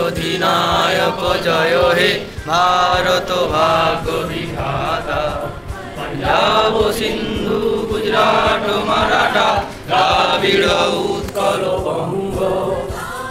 अधिनायक जय हे भारत भाग्य विधाता। पंजाब सिंधु गुजरात मराठा द्राविड़ उत्कल बंग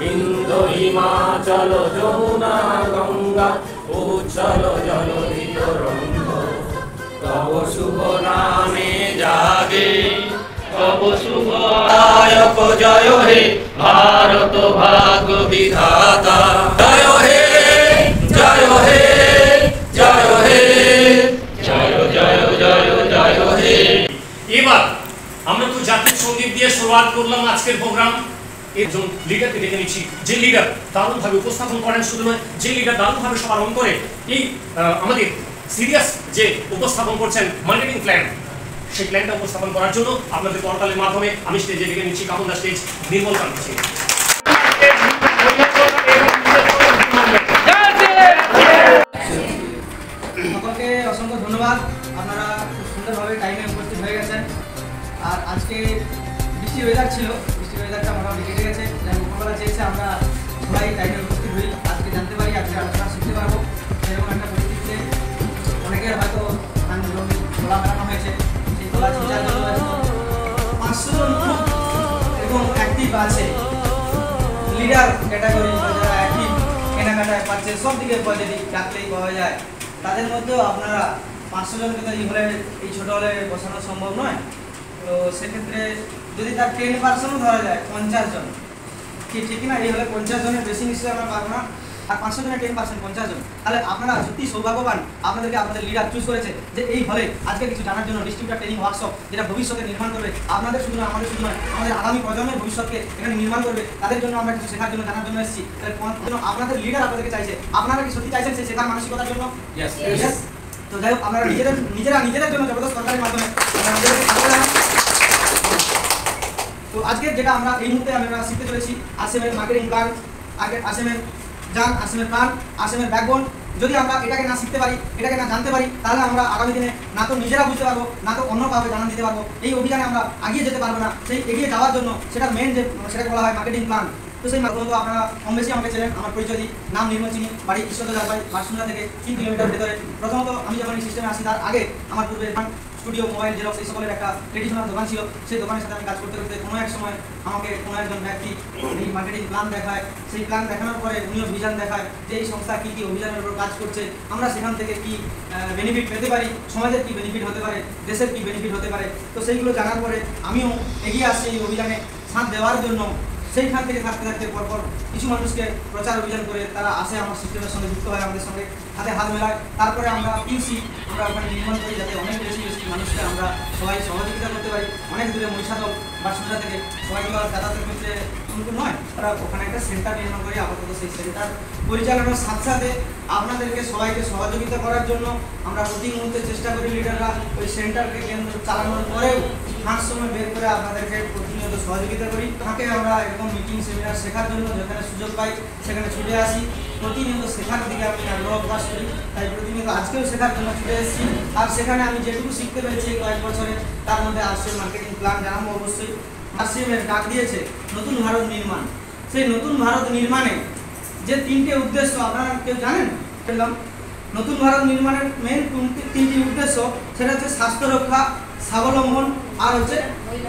हिंद हिमाचल यमुना गंगा उच्छल जलधि तरंग। तव शुभ नामे जागे तव शुभ नायक जय हे भारत भाग्य विधाता। जय हे जय हे जय हे जय जय जय जय हे। এবার আমরা তো জাতীয় সঙ্গীত দিয়ে শুরুয়াত করলাম আজকের প্রোগ্রাম। একজন লিডারকে ডেকে নিচ্ছি, যে লিডার দারুণভাবে উপস্থাপন করেন, শুধু নয় যে লিডার দারুণভাবে সবার অন্তরে এই আমাদের সিরিয়াস যে উপস্থাপন করছেন মার্কেটিং প্ল্যান, সেই প্ল্যানটা উপস্থাপন করার জন্য আপনাদের পর্টালের মাধ্যমে আমি স্টেজে ডেকে নিচ্ছি কাপন দা স্টেজ নির্মল কান্তি। সকলকে অসংখ্য ধন্যবাদ, আপনারা খুব সুন্দরভাবে টাইমে উপস্থিত হয়ে গেছেন। আর আজকে বৃষ্টির ওয়েদার ছিল, বৃষ্টির ওয়েদারটা মোটামুটি কেটে গেছে। উপরবেলা চেয়েছে আমরা সবাই টাইমে উপস্থিত হই, আজকে জানতে পারি, আজকে আলোচনা শিখতে পারবো। সেরকম একটা পরিস্থিতিতে অনেকের হয়তো খোলা বেড়ানো হয়েছে, সেই খোলা চিন্তার জন্য 500 জন এবং অ্যাক্টিভ আছে লিডার ক্যাটাগরি, যারা অ্যাক্টিভ কেনাকাটায় পাচ্ছে, সব দিকে পজিটিভ ডাকলেই পাওয়া যায়। তাদের মধ্যেও আপনারা 500 জনকে তো এই হলে এই ছোটো হলে বসানো সম্ভব নয়। তো সেক্ষেত্রে যদি তার 10% ধরা যায় 50 জন, ঠিক না? এই হলে 50 জনের বেশি নিশ্চয়ই আমরা পারবো না। আর 500 জনের 10% 50 জন, তাহলে আপনারা সত্যি সৌভাগ্যবান। আপনাদেরকে আপনাদের লিডার চুজ করেছে যে এই হলে আজকে কিছু জানার জন্য ডিস্ট্রিবিউটার ট্রেনিং ওয়ার্কশপ, যেটা ভবিষ্যতে নির্মাণ করবে আপনাদের শুধু না আমাদের শুধু নয়, আমাদের আগামী প্রজন্মের ভবিষ্যৎকে এখানে নির্মাণ করবে। তাদের জন্য আমরা কিছু শেখার জন্য জানার জন্য এসেছি। তাহলে আপনাদের লিডার আপনাদেরকে চাইছে, আপনারা কি সত্যি চাইছেন সেই শেখার মানসিকতার জন্য? ইয়েস। তো যাই হোক, আপনারা নিজেদের জন্য জবরদস্ত সরকারের মাধ্যমে তো আজকে যেটা আমরা এই মুহূর্তে আমরা শিখতে চলেছি আসেমের মার্কেটিং প্ল্যান, আসেমের জান, আসেমের প্ল্যান, আসেমের ব্যাকবোন। যদি আমরা এটাকে না শিখতে পারি, এটাকে না জানতে পারি, তাহলে আমরা আগামী দিনে না তো নিজেরা বুঝতে পারবো, না তো অন্য কাউকে জানান দিতে পারবো। এই অভিযানে আমরা এগিয়ে যেতে পারবো না। সেই এগিয়ে যাওয়ার জন্য সেটার মেন যে সেটাকে বলা হয় মার্কেটিং প্ল্যান। তো সেই মাধ্যমে আপনারা কম বেশি আমাকে ছিলেন। আমার পরিচয় দিই, নাম নির্মল চিনি, বাড়ি ঈশ্বরদা বাড়ি বাসুন্দা থেকে 3 কিলোমিটার ভেতরে। প্রথমত আমি যখন এই সিস্টেমে আসি তার আগে আমার পূর্বে স্টুডিও, মোবাইল, জেরক্স এই সকলের একটা ট্রেডিশনাল দোকান ছিল। সেই দোকানের সাথে আমি কাজ করতে করতে কোনো এক সময় আমাকে কোনো একজন ব্যক্তি এই মার্কেটিং প্ল্যান দেখায়। সেই প্ল্যান দেখানোর পরে উনিও ভিশন দেখায় যে এই সংস্থা কী কী অভিযানের উপর কাজ করছে, আমরা সেখান থেকে কী বেনিফিট পেতে পারি, সমাজের কী বেনিফিট হতে পারে, দেশের কী বেনিফিট হতে পারে। তো সেইগুলো জানার পরে আমিও এগিয়ে আসছি এই অভিযানে সাথ দেওয়ার জন্য। সেইখান থেকে থাকতে থাকতে পরপর কিছু মানুষকে প্রচার অভিযান করে তারা আসে আমার সিস্টেমের সঙ্গে যুক্ত হয়, আমাদের সঙ্গে হাতে হাত মেলায়। তারপরে আমরা পিউসি আমরা ওখানে নির্মাণ করি যাতে অনেক বেশি বেশি মানুষকে আমরা সবাই সহযোগিতা করতে পারি। অনেক দূরে মহিষাদল বা সুন্দরা থেকে সবাইগুলো যাতায়াতের ক্ষেত্রে অনুকূল নয়, তারা ওখানে একটা সেন্টার নির্মাণ করি। আপাতত সেই সেন্টার পরিচালনার সাথে সাথে আপনাদেরকে সবাইকে সহযোগিতা করার জন্য আমরা প্রতি মুহূর্তে চেষ্টা করি লিডাররা ওই সেন্টারকে কেন্দ্র চালানোর পরেও ফাঁক সময় বের করে আপনাদেরকে প্রতিনিয়ত সহযোগিতা করি। তাকে আমরা এরকম মিটিং সেমিনার শেখার জন্য যেখানে সুযোগ পাই সেখানে ছুটে আসি। প্রতিনিয়ত শেখার দিকে আমি আগ্রহ প্রকাশ করি, তাই প্রতিনিয়ত আজকেও শেখার জন্য ছুটে এসেছি। আর সেখানে আমি যেটুকু শিখতে পেরেছি কয়েক বছরে, তার মধ্যে আসিএম মার্কেটিং প্ল্যান জানাবো অবশ্যই। আসিএমের ডাক দিয়েছে নতুন ভারত নির্মাণ। সেই নতুন ভারত নির্মাণে যে 3টে উদ্দেশ্য আপনারা কেউ জানেন? নতুন ভারত নির্মাণের মেন 3টি উদ্দেশ্য, সেটা হচ্ছে স্বাস্থ্য রক্ষা, স্বাবলম্বন আর হচ্ছে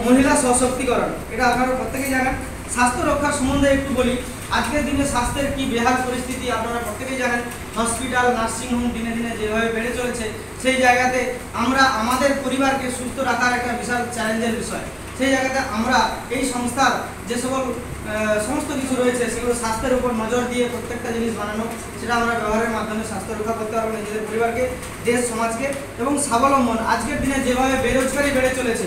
মহিলা সশক্তিকরণ। এটা আপনারা প্রত্যেকেই জানেন। স্বাস্থ্য রক্ষার সম্বন্ধে একটু বলি। আজকের দিনে স্বাস্থ্যের কি বেহাল পরিস্থিতি আপনারা প্রত্যেকেই জানেন। হসপিটাল, নার্সিংহোম দিনে দিনে যেভাবে বেড়ে চলেছে, সেই জায়গাতে আমরা আমাদের পরিবারকে সুস্থ রাখার একটা বিশাল চ্যালেঞ্জের বিষয়। সেই জায়গাতে আমরা এই সংস্থার যে সকল সমস্ত কিছু রয়েছে সেগুলো স্বাস্থ্যের উপর নজর দিয়ে প্রত্যেকটা জিনিস বানানো, সেটা আমরা ব্যবহারের মাধ্যমে স্বাস্থ্য রক্ষা করতে পারবো নিজেদের পরিবারকে, দেশ সমাজকে। এবং স্বাবলম্বন, আজকের দিনে যেভাবে বেরোজগারি বেড়ে চলেছে,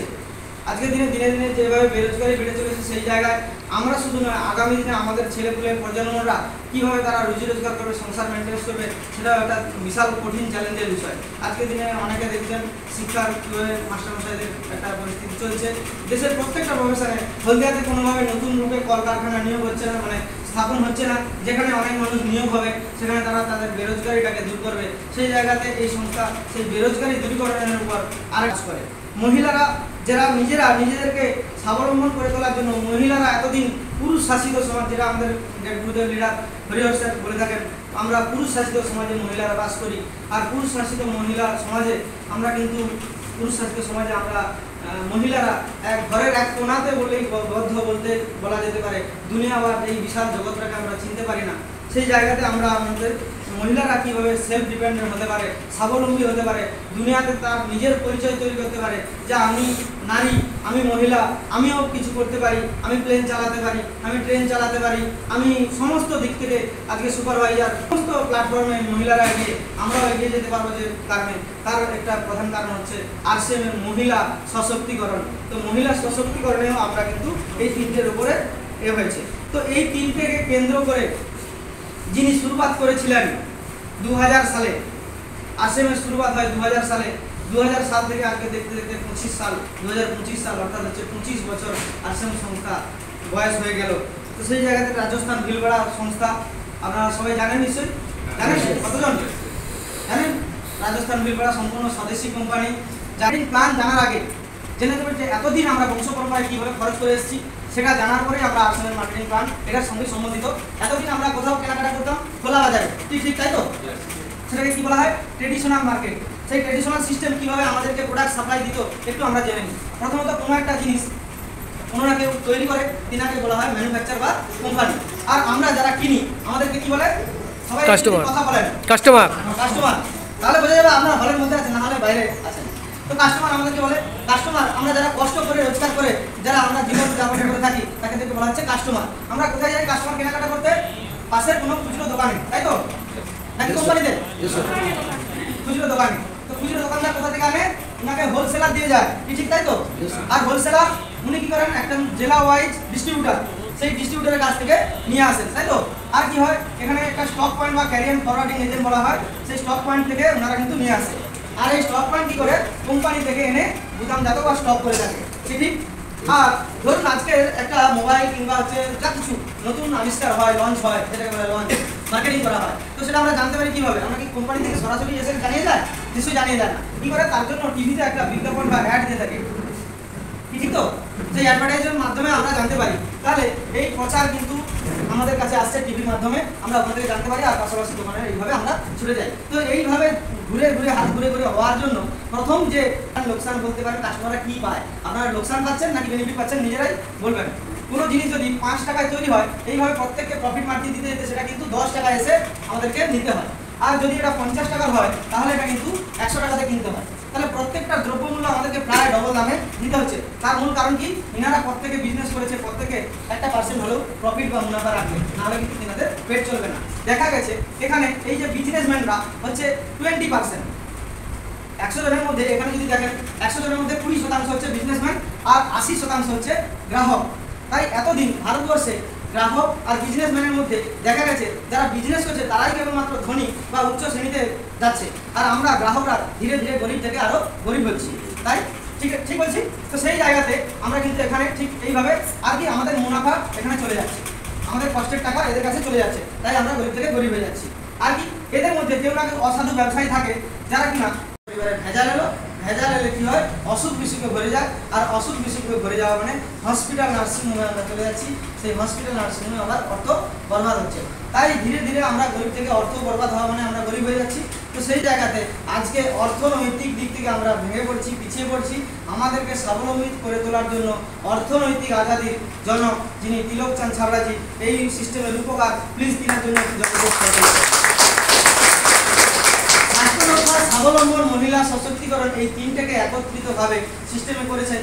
আজকের দিনে দিনে দিনে যেভাবে বেরোজগারি বেড়ে চলেছে, সেই জায়গায় আমরা শুধু নয় আগামী দিনে আমাদের ছেলেপুলের প্রজন্মরা কীভাবে তারা রুজি রোজগার করবে, সংসার মেনটেন্স করবে, সেটা একটা বিশাল কঠিন চ্যালেঞ্জের বিষয়। আজকের দিনে অনেকে দেখছেন শিক্ষার কীভাবে মাস্টারমশাইদের একটা পরিস্থিতি চলছে। দেশের প্রত্যেকটা প্রফেশনে হলদিয়াতে কোনোভাবে নতুন রূপে কলকারখানা নিয়োগ হচ্ছে না, মানে স্থাপন হচ্ছে না, যেখানে অনেক মানুষ নিয়োগ হবে, সেখানে তারা তাদের বেরোজগারিটাকে দূর করবে। সেই জায়গাতে এই সংস্থা সেই বেরোজগারি দূরীকরণের উপর আরেক কাজ করে। মহিলারা যারা নিজেদেরকে স্বাবলম্বন করে তোলার জন্য মহিলারা এতদিন পুরুষ শাসিত সমাজ, যেটা আমাদের গুরুদেব লিডার হরিহর স্যার বলে থাকেন, আমরা পুরুষ শাসিত সমাজে মহিলারা বাস করি। আর পুরুষ শাসিত মহিলা সমাজে আমরা কিন্তু পুরুষ শাসিত সমাজে আমরা মহিলারা এক ঘরের এক কোণাতে বলেই বদ্ধ বলতে বলা যেতে পারে। দুনিয়া বা এই বিশাল জগৎটাকে আমরা চিনতে পারি না। সেই জায়গাতে আমরা আমাদের মহিলারা কীভাবে সেলফ ডিপেন্ডেন্ট হতে পারে, স্বাবলম্বী হতে পারে, দুনিয়াতে তার নিজের পরিচয় তৈরি করতে পারে যে আমি নারী, আমি মহিলা, আমিও কিছু করতে পারি, আমি প্লেন চালাতে পারি, আমি ট্রেন চালাতে পারি, আমি সমস্ত দিক থেকে আজকে সুপারভাইজার, সমস্ত প্ল্যাটফর্মে মহিলারা এগিয়ে, আমরাও এগিয়ে যেতে পারবো। যে কারণে তার একটা প্রধান কারণ হচ্ছে RCM এর মহিলা সশক্তিকরণ। তো মহিলা সশক্তিকরণেও আমরা কিন্তু এই তিনটের উপরে হয়েছে। তো এই তিনটেকে কেন্দ্র করে যিনি শুরুয়াত করেছিলেন 2000 সালে, RCM এর শুরুয়াত হয় 2000 সালে। 2000 সাল থেকে আজকে দেখতে দেখতে 25 সাল, 2025 সাল, অর্থাৎ হচ্ছে 25 বছর RCM সংস্থা বয়স হয়ে গেল। তো সেই জায়গাতে রাজস্থান ভিলওয়াড়া সংস্থা আপনারা সবাই জানেন, নিশ্চয়ই জানেন, কতজন জানেন? রাজস্থান ভিলওয়াড়া সম্পূর্ণ স্বদেশী কোম্পানি। জানেন প্ল্যান জানার আগে জেনে নেবেন যে এতদিন আমরা বংশ পরম্পরায় কীভাবে খরচ করে এসেছি, সেটা জানার পরেই আমরা RCM এর মার্কেটিং প্ল্যান এটার সঙ্গে সম্বন্ধিত। এতদিন আমরা কোথাও কেনাকাটা করতাম খোলা বাজারে, ঠিক তাই তো? সেটাকে কী বলা হয়? Traditional market. সেই ট্রেডিশনাল সিস্টেম কীভাবে আমাদেরকে প্রোডাক্ট সাপ্লাই দিত একটু আমরা জেনে নিই। প্রথমত কোনো একটা জিনিস ওনারা কেউ তৈরি করে, তিনাকে বলা হয় ম্যানুফ্যাকচার বা কোম্পানি। আর আমরা যারা কিনি আমাদেরকে কি বলে? সবাই কথা বলেন, কাস্টমার। তাহলে বোঝা যাবে আপনারা হলের মধ্যে আছেন, না হলে বাইরে আছেন। তো কাস্টমার আমাদেরকে বলে কাস্টমার। আমরা যারা কষ্ট করে রোজগার করে যারা আমরা জীবন যাপন করে থাকি তাদেরকে বলা হচ্ছে কাস্টমার। আমরা কোথায় যাই কাস্টমার কেনাকাটা করতে? পাশের কোনো খুচরো দোকানে, তাই তো? নাকি কোম্পানিতে? খুচরো দোকানে। তো খুচরো দোকানদার কোথা থেকে আনে? ওনাকে হোলসেলার দিয়ে যায়, ঠিক তাই তো? আর হোলসেলার উনি কি করেন? একটা জেলা ওয়াইজ ডিস্ট্রিবিউটার, সেই ডিস্ট্রিবিউটারের কাছ থেকে নিয়ে আসেন, তাই তো? আর কি হয়? এখানে একটা স্টক পয়েন্ট বা ক্যারিয়ার ফরওয়ার্ডিং এজেন্ট বলা হয়, সেই স্টক পয়েন্ট থেকে ওনারা কিন্তু নিয়ে আসে। আর এই স্টক পয়েন্ট কি করে? কোম্পানি থেকে এনে গুদামজাত বা স্টক করে থাকে, ঠিক? আর ধরুন আজকে একটা মোবাইল কিংবা হচ্ছে যা কিছু নতুন আবিষ্কার হয়, লঞ্চ হয়, যেটাকে বলে লঞ্চ, মার্কেটিং করা হয়। তো সেটা আমরা জানতে পারি কিভাবে? আমরা কি কোম্পানি থেকে সরাসরি এসে জানিয়ে যায়? নিশ্চয়ই জানিয়ে যায় না। কি করে? তার জন্য টিভিতে একটা বিজ্ঞাপন বা অ্যাড দিয়ে থাকে, ঠিক তো? সেই অ্যাডভার্টাইজের মাধ্যমে আমরা জানতে পারি। তাহলে এই প্রচার কিন্তু আমাদের কাছে আসছে টিভির মাধ্যমে, আমরা ওখান থেকে জানতে পারি। আর পাশাপাশি দোকানে এইভাবে আমরা ছুটে যাই। তো এইভাবে ঘুরে ঘুরে হাত ঘুরে ঘুরে হওয়ার জন্য প্রথম যে লোকসান বলতে পারেন কাস্টমাররা কি পায়, আপনারা লোকসান পাচ্ছেন নাকি বেনিফিট পাচ্ছেন নিজেরাই বলবেন। কোনো জিনিস যদি 5 টাকায় তৈরি হয়, এইভাবে প্রত্যেককে প্রফিট মার্জিন দিতে দিতে সেটা কিন্তু 10 টাকা এসে আমাদেরকে নিতে হয়। আর যদি এটা 50 টাকার হয় তাহলে এটা কিন্তু 100 টাকাতে কিনতে হয়। তাহলে প্রত্যেকটা দ্রব্যমূল্য আমাদেরকে প্রায় ডবল দামে দিতে হচ্ছে। তার মূল কারণ কি? ইনারা প্রত্যেকে বিজনেস করেছে, প্রত্যেকে 1% হলেও প্রফিট বা মুনাফা রাখবে, নাহলে কিন্তু তিনাদের পেট চলবে না। দেখা গেছে এখানে এই যে বিজনেসম্যানরা হচ্ছে 20%। 100 জনের মধ্যে এখানে যদি দেখেন 100 জনের মধ্যে 20% হচ্ছে বিজনেসম্যান আর 80% হচ্ছে গ্রাহক। তাই এতদিন ভারতবর্ষে গ্রাহক আর বিজনেসম্যানের মধ্যে দেখা গেছে যারা বিজনেস করছে তারাই কেবলমাত্র ধনী বা উচ্চ শ্রেণীতে যাচ্ছে, আর আমরা গ্রাহকরা ধীরে ধীরে গরিব থেকে আরো গরিব হচ্ছি। তাই ঠিক বলছি তো? সেই জায়গাতে আমরা কিন্তু এখানে ঠিক এইভাবে আর কি আমাদের মুনাফা এখানে চলে যাচ্ছে, আমাদের কষ্টের টাকা এদের কাছে চলে যাচ্ছে, তাই আমরা গরিব থেকে গরিব হয়ে যাচ্ছি। আর কি এদের মধ্যে কেউ না কেউ অসাধু ব্যবসায়ী থাকে যারা কিনা ভেজাল এলো, ভেজাল এলে কি হয়? অসুখ বিসুখে ভরে যায়। আর অসুখ বিসুখে ভরে যাওয়া মানে হসপিটাল নার্সিংহোমে আমরা চলে যাচ্ছি। সেই হসপিটাল নার্সিংহোমে আবার অর্থ বরবাদ হচ্ছে। তাই ধীরে ধীরে আমরা গরিব থেকে অর্থ বরবাদ হওয়া মানে আমরা গরিব হয়ে যাচ্ছি। তো সেই জায়গাতে আজকে অর্থনৈতিক দিক থেকে আমরা ভেঙে পড়ছি, পিছিয়ে পড়ছি। আমাদেরকে স্বাবলম্বী করে তোলার জন্য অর্থনৈতিক আজাদির জনক যিনি তিলকচাঁদ ছাবড়াজি, এই সিস্টেমের উপকার প্লিজ তিনার জন্য স্বাবলম্বন, মহিলা সশক্তিকরণ, এই তিনটাকে একত্রিতভাবে সিস্টেমে করেছেন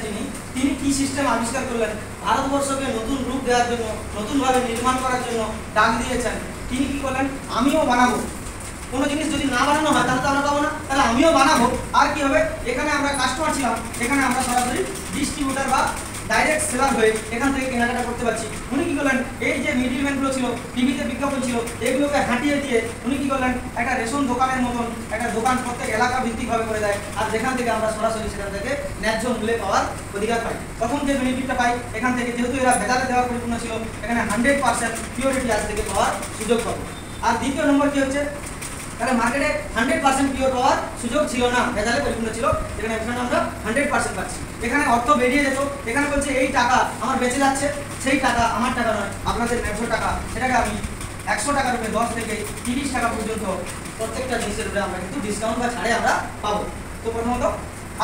তিনি কি সিস্টেম আবিষ্কার করলেন? ভারতবর্ষকে নতুন রূপ দেওয়ার জন্য, নতুনভাবে নির্মাণ করার জন্য ডাক দিয়েছেন। তিনি কি করলেন? আমিও বানাবো। কোনো জিনিস যদি না বানানো হয় তাহলে তো আমরা পাবো না, তাহলে আমিও বানাবো। আর কি হবে? এখানে আমরা কাস্টমার ছিলাম, এখানে আমরা সরাসরি ডিস্ট্রিবিউটার বা ডাইরেক্ট সেলার হয়ে এখান থেকে কেনাকাটা করতে পারছি। উনি কি করলেন? এই যে মিডিলম্যানগুলো ছিল, টিভিতে বিজ্ঞাপন ছিল, এগুলোকে হাঁটিয়ে দিয়ে উনি কি করলেন? একটা রেশন দোকানের মতন একটা দোকান প্রত্যেক এলাকা ভিত্তিকভাবে করে দেয়। আর যেখান থেকে আমরা সরাসরি সেখান থেকে ন্যায্য মূল্যে পাওয়ার অধিকার পাই। প্রথম যে বেনিফিটটা পাই এখান থেকে, যেহেতু এরা ভেজালে দেওয়ার পরিপূর্ণ ছিল, এখানে 100% পিওরিটি আজ থেকে পাওয়ার সুযোগ পাবো। আর দ্বিতীয় নম্বর কি হচ্ছে? তাহলে মার্কেটে 100% পিওর পাওয়ার সুযোগ ছিল না, ভেজালে পরিপূর্ণ ছিল, যেখানে এখানে আমরা 100% পাচ্ছি। এখানে অর্থ বেরিয়ে যেত, এখানে বলছে এই টাকা আমার বেঁচে যাচ্ছে, সেই টাকা আমার টাকা নয়, আপনাদের 150 টাকা, সেটাকে আমি 100 টাকার উপরে 10 থেকে 30 টাকা পর্যন্ত প্রত্যেকটা জিনিসের উপরে আমরা কিন্তু ডিসকাউন্ট বা ছাড়ে আমরা পাবো। তো প্রথমত।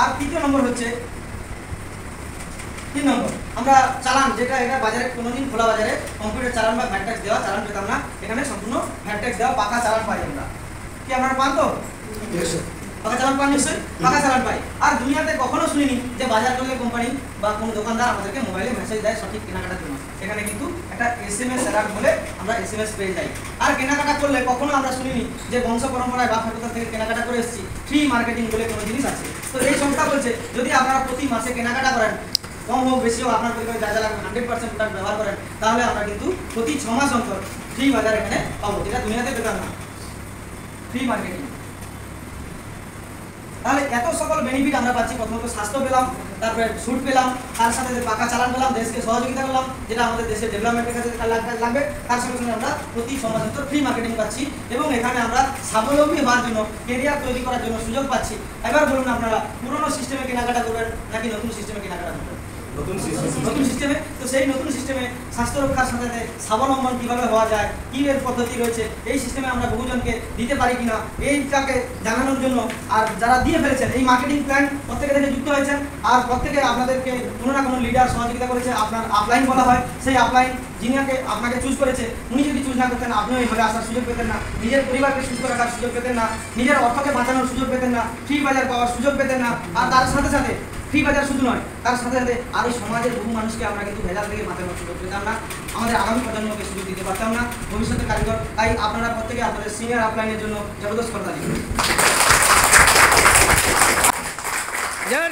আর তৃতীয় নম্বর হচ্ছে 3 নম্বর, আমরা চালান, যেটা এটা বাজারে কোনোদিন খোলা বাজারে কম্পিউটার চালান বা ভ্যাট ট্যাক্স দেওয়া চালান পেতাম না, এখানে সম্পূর্ণ ভ্যাট ট্যাক্স দেওয়া পাকা চালান পাই আমরা। কি আপনারা পান তো? পাকা চালান পান নিশ্চয়ই, পাকা চালান পাই। আর দুনিয়াতে কখনো শুনিনি যে বাজার করলে কোম্পানি বা কোনো দোকানদার আমাদেরকে মোবাইলে মেসেজ দেয় সঠিক কেনাকাটার জন্য। এখানে কিন্তু একটা SMS অ্যালার্ট বলে আমরা SMS পেয়ে যাই। আর কেনাকাটা করলে কখনো আমরা শুনিনি যে বংশ পরম্পরায় বা ঠাকুরদা থেকে কেনাকাটা করে এসেছি, ফ্রি মার্কেটিং বলে কোনো জিনিস আছে। তো এই সংস্থা বলছে যদি আপনারা প্রতি মাসে কেনাকাটা করেন, কম হোক বেশি হোক, আপনার পরিবারে যা যা লাগবে 100% প্রোডাক্ট ব্যবহার করেন, তাহলে আমরা কিন্তু প্রতি 6 মাস অন্তর ফ্রি বাজার এখানে পাবো, যেটা দুনিয়াতে পেতাম না, ফ্রি মার্কেটিং। তাহলে এত সকল বেনিফিট আমরা পাচ্ছি। প্রথমত স্বাস্থ্য পেলাম, তারপরে সুট পেলাম, তার সাথে পাকা চালান পেলাম, দেশকে সহযোগিতা করলাম, যেটা আমাদের দেশের ডেভেলপমেন্টের কাছে লাগবে। তার সঙ্গে সঙ্গে আমরা প্রতি 6 মাস অন্তর ফ্রি মার্কেটিং পাচ্ছি এবং এখানে আমরা স্বাবলম্বী হওয়ার জন্য, কেরিয়ার তৈরি করার জন্য সুযোগ পাচ্ছি। এবার বলুন আপনারা পুরোনো সিস্টেমে কেনাকাটা করবেন নাকি নতুন সিস্টেমে কেনাকাটা করবেন? নতুন সিস্টেমে। তো সেই নতুন সিস্টেমে স্বাস্থ্য রক্ষার সাথে সাথে স্বাবলম্বন কীভাবে হওয়া যায়, কী এর পদ্ধতি রয়েছে, এই সিস্টেমে আমরা বহুজনকে দিতে পারি কিনা, এইটাকে জানানোর জন্য। আর যারা দিয়ে ফেলেছেন এই মার্কেটিং প্ল্যান, প্রত্যেকে থেকে যুক্ত হয়েছেন, আর প্রত্যেকে আপনাদেরকে কোনো না কোনো লিডার সহযোগিতা করেছে। আপনার আপলাইন বলা হয়, সেই আপলাইন যিনি আপনাকে চুজ করেছে, উনি যদি চুজ না করতেন আপনিও এইভাবে আসার সুযোগ পেতেন না, নিজের পরিবারকে সুস্থ রাখার সুযোগ পেতেন না, নিজের অর্থকে বাঁচানোর সুযোগ পেতেন না, ফ্রি বাজার পাওয়ার সুযোগ পেতেন না। আর তার সাথে সাথে ফ্রি বাজার শুধু নয়, তার সাথে সাথে আর এই সমাজের বহু মানুষকে আমরা কিন্তু ভেজাল থেকে বাঁচানোর সুযোগ পেতাম না, আমাদের আগামী প্রজন্মকে সুযোগ দিতে পারতাম না, ভবিষ্যতের কারিগর। তাই আপনারা প্রত্যেকে আপনাদের সিনিয়র আপলাইনের জন্য জবরদস্ত কথা দিন। জয়